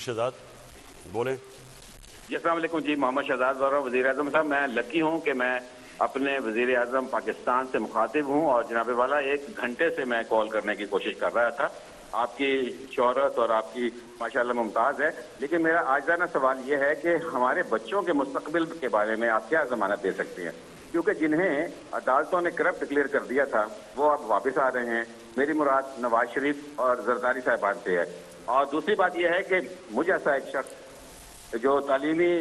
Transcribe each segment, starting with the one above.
شہزاد بولیں. جی السلام علیکم. جی محمد شہزاد بول رہا ہوں. وزیر اعظم صاحب میں لکی ہوں کہ میں اپنے وزیر اعظم پاکستان سے مخاطب ہوں اور جناب والا 1 گھنٹے سے میں کال کرنے کی کوشش کر رہا تھا. آپ کی شہرت اور آپ کی ماشاءاللہ ممتاز ہے، لیکن میرا آجزانہ سوال یہ ہے کہ ہمارے بچوں کے مستقبل کے بارے میں آپ کیا ضمانت دے سکتے ہیں؟ کیونکہ جنہیں عدالتوں نے کرپٹ ڈکلیئر کر دیا تھا وہ اب واپس آ رہے ہیں. میری مراد نواز شریف اور زرداری صاحبان سے ہے. اور دوسری بات یہ ہے کہ مجھے ایسا ایک شخص جو تعلیمی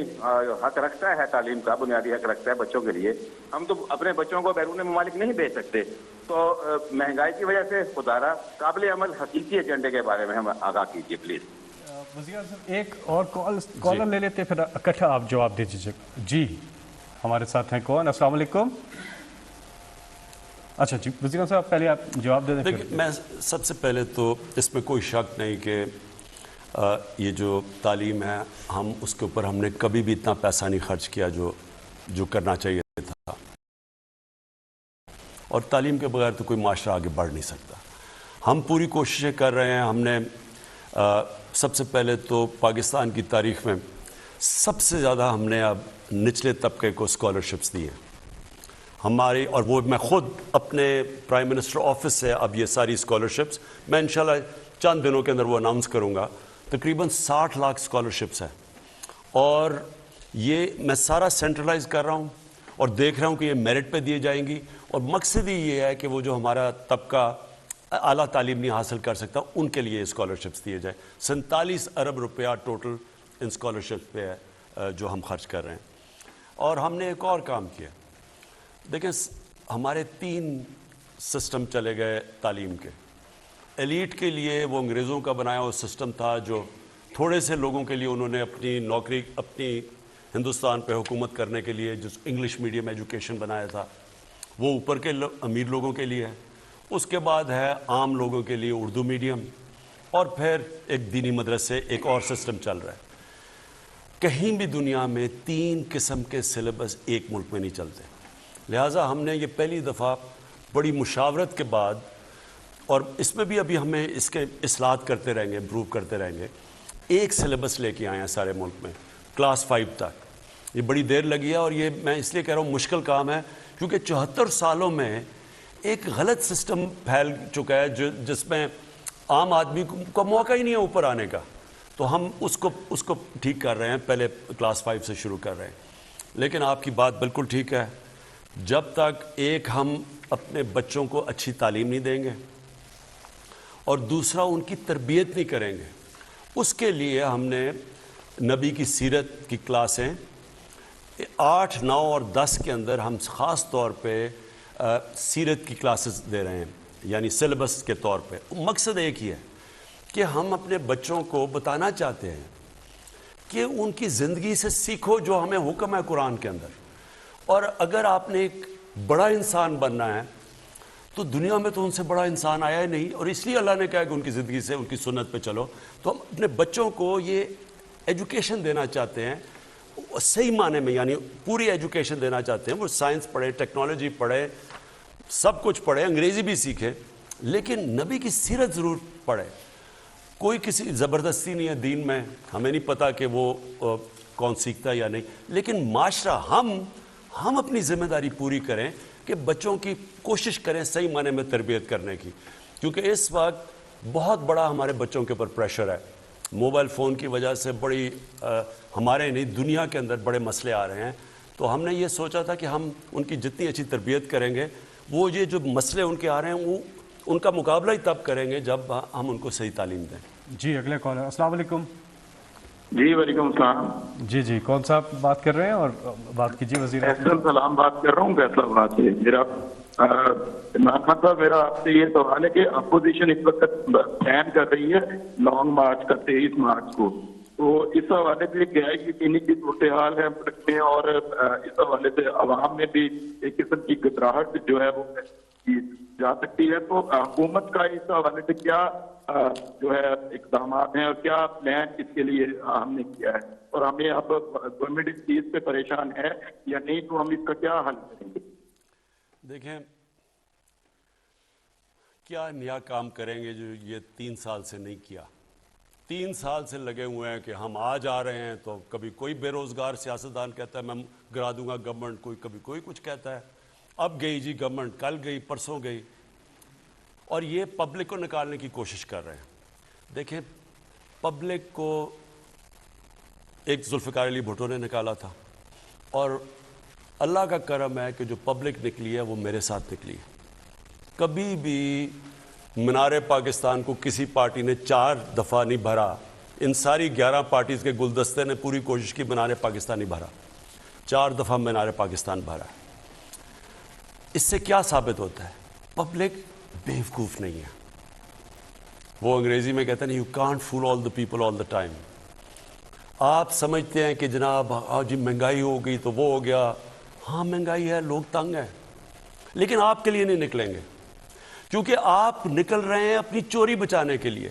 حق رکھتا ہے، تعلیم کا بنیادی حق رکھتا ہے بچوں کے لیے، ہم تو اپنے بچوں کو بیرون ممالک نہیں بھیج سکتے. تو مہنگائی کی وجہ سے خدارہ قابل عمل حقیقی ایجنڈے کے بارے میں ہم آگاہ کیجیے پلیز. وزیر اعظم ایک اور کالر لے لیتے پھر اکٹھا آپ جواب دے دیجیے. جی ہمارے ساتھ ہیں کون؟ السلام علیکم. اچھا جی وزیر اعظم صاحب پہلے آپ جواب دے دیں. دیکھیں میں سب سے پہلے تو اس میں کوئی شک نہیں کہ یہ جو تعلیم ہے ہم اس کے اوپر ہم نے کبھی بھی اتنا پیسہ نہیں خرچ کیا جو کرنا چاہیے تھا، اور تعلیم کے بغیر تو کوئی معاشرہ آگے بڑھ نہیں سکتا. ہم پوری کوششیں کر رہے ہیں. ہم نے سب سے پہلے تو پاکستان کی تاریخ میں سب سے زیادہ ہم نے اب نچلے طبقے کو اسکالرشپس دی ہیں ہماری، اور وہ میں خود اپنے پرائم منسٹر آفس سے اب یہ ساری اسکالرشپس میں انشاءاللہ چند دنوں کے اندر وہ اناؤنس کروں گا. تقریباً 60 لاکھ اسکالرشپس ہیں، اور یہ میں سارا سینٹرلائز کر رہا ہوں اور دیکھ رہا ہوں کہ یہ میرٹ پہ دیے جائیں گی. اور مقصد ہی یہ ہے کہ وہ جو ہمارا طبقہ اعلیٰ تعلیم نہیں حاصل کر سکتا ان کے لیے اسکالرشپس دیے جائیں. 47 ارب روپیہ ٹوٹل ان اسکالرشپس پہ ہے جو ہم خرچ کر رہے ہیں. اور ہم نے ایک اور کام کیا. دیکھیں ہمارے 3 سسٹم چلے گئے تعلیم کے. ایلیٹ کے لیے وہ انگریزوں کا بنایا ہوا سسٹم تھا جو تھوڑے سے لوگوں کے لیے انہوں نے اپنی نوکری اپنی ہندوستان پہ حکومت کرنے کے لیے جو انگلش میڈیم ایجوکیشن بنایا تھا وہ اوپر کے امیر لوگوں کے لیے ہے. اس کے بعد ہے عام لوگوں کے لیے اردو میڈیم، اور پھر ایک دینی مدرسے ایک اور سسٹم چل رہا ہے. کہیں بھی دنیا میں 3 قسم کے سلیبس ایک ملک میں نہیں چلتے. لہٰذا ہم نے یہ پہلی دفعہ بڑی مشاورت کے بعد، اور اس میں بھی ابھی ہمیں اس کے اصلاحات کرتے رہیں گے، امپروو کرتے رہیں گے، ایک سلیبس لے کے آئے ہیں سارے ملک میں کلاس 5 تک. یہ بڑی دیر لگی ہے، اور یہ میں اس لیے کہہ رہا ہوں مشکل کام ہے کیونکہ 74 سالوں میں ایک غلط سسٹم پھیل چکا ہے جس میں عام آدمی کو موقع ہی نہیں ہے اوپر آنے کا. تو ہم اس کو ٹھیک کر رہے ہیں، پہلے کلاس 5 سے شروع کر رہے ہیں. لیکن آپ کی بات بالکل ٹھیک ہے، جب تک ایک ہم اپنے بچوں کو اچھی تعلیم نہیں دیں گے اور دوسرا ان کی تربیت نہیں کریں گے، اس کے لیے ہم نے نبی کی سیرت کی کلاسیں 8، 9 اور 10 کے اندر ہم خاص طور پہ سیرت کی کلاسز دے رہے ہیں، یعنی سلیبس کے طور پہ. مقصد ایک ہی ہے کہ ہم اپنے بچوں کو بتانا چاہتے ہیں کہ ان کی زندگی سے سیکھو جو ہمیں حکم ہے قرآن کے اندر. اور اگر آپ نے ایک بڑا انسان بننا ہے تو دنیا میں تو ان سے بڑا انسان آیا ہی نہیں، اور اس لیے اللہ نے کہا کہ ان کی زندگی سے ان کی سنت پہ چلو. تو ہم اپنے بچوں کو یہ ایجوکیشن دینا چاہتے ہیں صحیح معنی میں، یعنی پوری ایجوکیشن دینا چاہتے ہیں. وہ سائنس پڑھے، ٹیکنالوجی پڑھے، سب کچھ پڑھے، انگریزی بھی سیکھے، لیکن نبی کی سیرت ضرور پڑھے. کوئی کسی زبردستی نہیں ہے دین میں، ہمیں نہیں پتہ کہ وہ کون سیکھتا ہے یا نہیں، لیکن معاشرہ ہم اپنی ذمہ داری پوری کریں کہ بچوں کی کوشش کریں صحیح معنی میں تربیت کرنے کی. کیونکہ اس وقت بہت بڑا ہمارے بچوں کے اوپر پریشر ہے. موبائل فون کی وجہ سے بڑی ہمارے نہیں دنیا کے اندر بڑے مسئلے آ رہے ہیں. تو ہم نے یہ سوچا تھا کہ ہم ان کی جتنی اچھی تربیت کریں گے، وہ یہ جو مسئلے ان کے آ رہے ہیں وہ ان کا مقابلہ ہی تب کریں گے جب ہم ان کو صحیح تعلیم دیں. جی اگلے کالر. السلام علیکم. جی وعلیکم السلام. جی کون صاحب بات کر رہے ہیں اور بات کیجیے. وزیر احسن سلام بات کر رہا ہوں فیصلہ آباد سے. عمران خان صاحب میرا آپ سے یہ سوال ہے کہ اپوزیشن اس وقت بیان کر رہی ہے لانگ مارچ کا 23 مارچ کو، تو اس حوالے سے کیا ہے کہ چینی کی صورتحال ہے ملک میں، اور اس حوالے سے عوام میں بھی ایک قسم کی گھبراہٹ جو ہے وہ جا سکتی ہے. تو حکومت کا اس حوالے سے کیا جو ہے اقدامات ہیں اور کیا پلان اس کے لیے ہم نے کیا ہے، اور ہمیں اب گورنمنٹ اس چیز پہ پریشان ہے یا نہیں، تو ہم اس کا کیا حل کریں گے؟ دیکھیں کیا نیا کام کریں گے جو یہ 3 سال سے نہیں کیا. 3 سال سے لگے ہوئے ہیں کہ ہم آ جا رہے ہیں تو کبھی کوئی بے روزگار سیاستدان کہتا ہے میں گرا دوں گا گورنمنٹ، کبھی کوئی کچھ کہتا ہے. اب گئی جی گورنمنٹ، کل گئی، پرسوں گئی، اور یہ پبلک کو نکالنے کی کوشش کر رہے ہیں. دیکھیں پبلک کو ایک ذوالفقار علی بھٹو نے نکالا تھا، اور اللہ کا کرم ہے کہ جو پبلک نکلی ہے وہ میرے ساتھ نکلی ہے. کبھی بھی مینار پاکستان کو کسی پارٹی نے 4 دفعہ نہیں بھرا. ان ساری 11 پارٹیز کے گلدستے نے پوری کوشش کی مینار پاکستان نہیں بھرا. 4 دفعہ مینار پاکستان بھرا. اس سے کیا ثابت ہوتا ہے؟ پبلک بیوقوف نہیں ہے. وہ انگریزی میں کہتے ہیں you can't fool all the people all the time. آپ سمجھتے ہیں کہ جناب جی مہنگائی ہو گئی تو وہ ہو گیا. ہاں مہنگائی ہے، لوگ تنگ ہیں، لیکن آپ کے لیے نہیں نکلیں گے، کیونکہ آپ نکل رہے ہیں اپنی چوری بچانے کے لیے.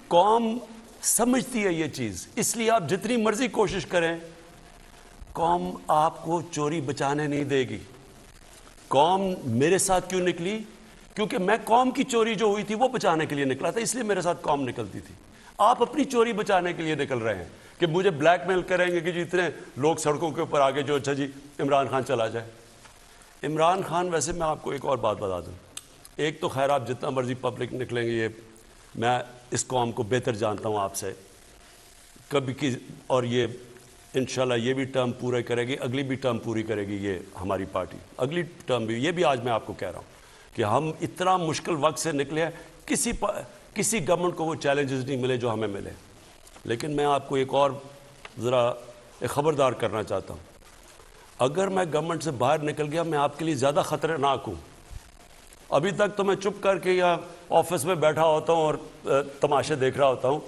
قوم سمجھتی ہے یہ چیز، اس لیے آپ جتنی مرضی کوشش کریں قوم آپ کو چوری بچانے نہیں دے گی. قوم میرے ساتھ کیوں نکلی؟ کیونکہ میں قوم کی چوری جو ہوئی تھی وہ بچانے کے لیے نکلا تھا، اس لیے میرے ساتھ قوم نکلتی تھی. آپ اپنی چوری بچانے کے لیے نکل رہے ہیں کہ مجھے بلیک میل کریں گے کہ جی اتنے لوگ سڑکوں کے اوپر آگے جو اچھا جی عمران خان چلا جائے. عمران خان، ویسے میں آپ کو ایک اور بات بتا دوں، ایک تو خیر آپ جتنا مرضی پبلک نکلیں گے، یہ میں اس قوم کو بہتر جانتا ہوں آپ سے کبھی کی، اور یہ انشاءاللہ یہ بھی ٹرم پورا کرے گی، اگلی بھی ٹرم پوری کرے گی یہ ہماری پارٹی، اگلی ٹرم بھی. یہ بھی آج میں آپ کو کہہ رہا ہوں کہ ہم اتنا مشکل وقت سے نکلے ہیں، کسی گورنمنٹ کو وہ چیلنجز نہیں ملے جو ہمیں ملے. لیکن میں آپ کو ایک اور ذرا ایک خبردار کرنا چاہتا ہوں. اگر میں گورنمنٹ سے باہر نکل گیا میں آپ کے لیے زیادہ خطرناک ہوں. ابھی تک تو میں چپ کر کے یا آفس میں بیٹھا ہوتا ہوں اور تماشے دیکھ رہا ہوتا ہوں.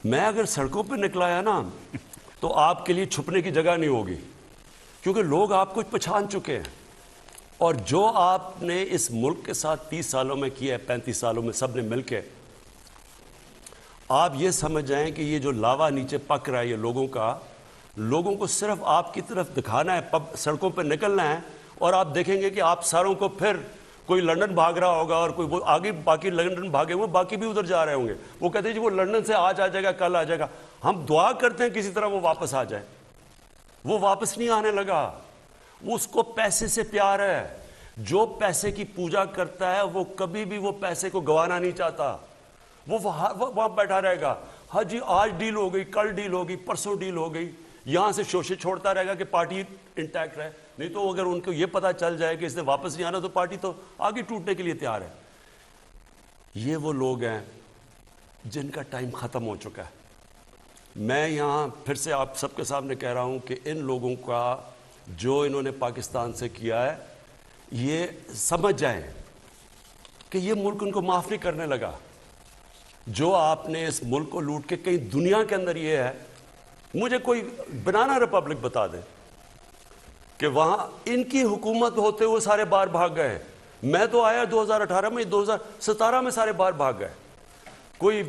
میں اگر سڑکوں پہ نکلا ہے نا تو آپ کے لیے چھپنے کی جگہ نہیں ہوگی، کیونکہ لوگ آپ کو پہچان چکے ہیں. اور جو آپ نے اس ملک کے ساتھ 30 سالوں میں کیا ہے، 35 سالوں میں سب نے مل کے، آپ یہ سمجھ جائیں کہ یہ جو لاوا نیچے پک رہا ہے یہ لوگوں کو صرف آپ کی طرف دکھانا ہے، سڑکوں پہ نکلنا ہے، اور آپ دیکھیں گے کہ آپ ساروں کو پھر کوئی لندن بھاگ رہا ہوگا اور کوئی وہ آگے باقی لندن بھاگے ہوئے، باقی بھی ادھر جا رہے ہوں گے. وہ کہتے ہیں جی وہ لندن سے آج آ جائے گا، کل آ جائے گا. ہم دعا کرتے ہیں کسی طرح وہ واپس آ جائے. وہ واپس نہیں آنے لگا. اس کو پیسے سے پیار ہے. جو پیسے کی پوجا کرتا ہے وہ کبھی بھی وہ پیسے کو گوانا نہیں چاہتا. وہ وہاں بیٹھا رہے گا. ہاں جی آج ڈیل ہو گئی، کل ڈیل ہو گئی، پرسوں ڈیل ہو گئی، یہاں سے شوشے چھوڑتا رہے گا کہ پارٹی انٹیکٹ رہے. نہیں تو اگر ان کو یہ پتا چل جائے کہ اس نے واپس نہیں آنا تو پارٹی تو آگے ٹوٹنے کے لیے تیار ہے. یہ وہ لوگ ہیں جن کا ٹائم ختم ہو چکا ہے. میں یہاں پھر سے آپ سب کے سامنے کہہ رہا ہوں کہ ان لوگوں کا جو انہوں نے پاکستان سے کیا ہے یہ سمجھ جائیں کہ یہ ملک ان کو معاف نہیں کرنے لگا. جو آپ نے اس ملک کو لوٹ کے کہیں دنیا کے اندر یہ ہے، مجھے کوئی بنانا ریپبلک بتا دے کہ وہاں ان کی حکومت ہوتے ہوئے سارے باہر بھاگ گئے. میں تو آیا 2018 میں، 2017 میں سارے باہر بھاگ گئے. کوئی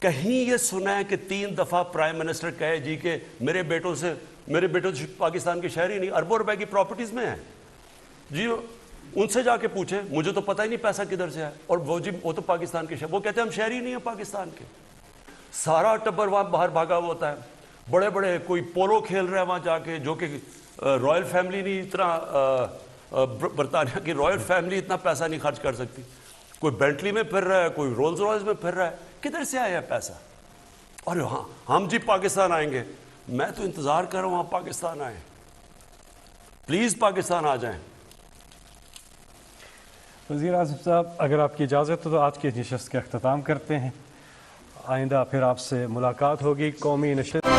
کہیں یہ سنا ہے کہ 3 دفعہ پرائم منسٹر کہے جی کہ میرے بیٹوں سے پاکستان کے شہری نہیں، اربوں روپے کی پراپرٹیز میں ہیں جی، ان سے جا کے پوچھیں، مجھے تو پتہ ہی نہیں پیسہ کدھر سے ہے. اور وہ جی وہ تو پاکستان کے شہری، وہ کہتے ہیں ہم شہری نہیں ہیں پاکستان کے. سارا ٹبر وہاں باہر بھاگا ہوا ہوتا ہے. بڑے بڑے کوئی پولو کھیل رہے ہیں وہاں جا کے، جو کہ رائل فیملی نہیں اتنا، برطانیہ کی رائل فیملی اتنا پیسہ نہیں خرچ کر سکتی. کوئی بینٹلی میں پھر رہا ہے، کوئی رولز رائس میں پھر رہا ہے. کدھر سے آیا ہے پیسہ؟ اور ہاں ہم جی پاکستان آئیں گے. میں تو انتظار کر رہا ہوں آپ پاکستان آئیں، پلیز پاکستان آ جائیں. وزیر اعظم صاحب اگر آپ کی اجازت ہو تو آج کی نشست کا اختتام کرتے ہیں. آئندہ پھر آپ سے ملاقات ہوگی. قومی نشست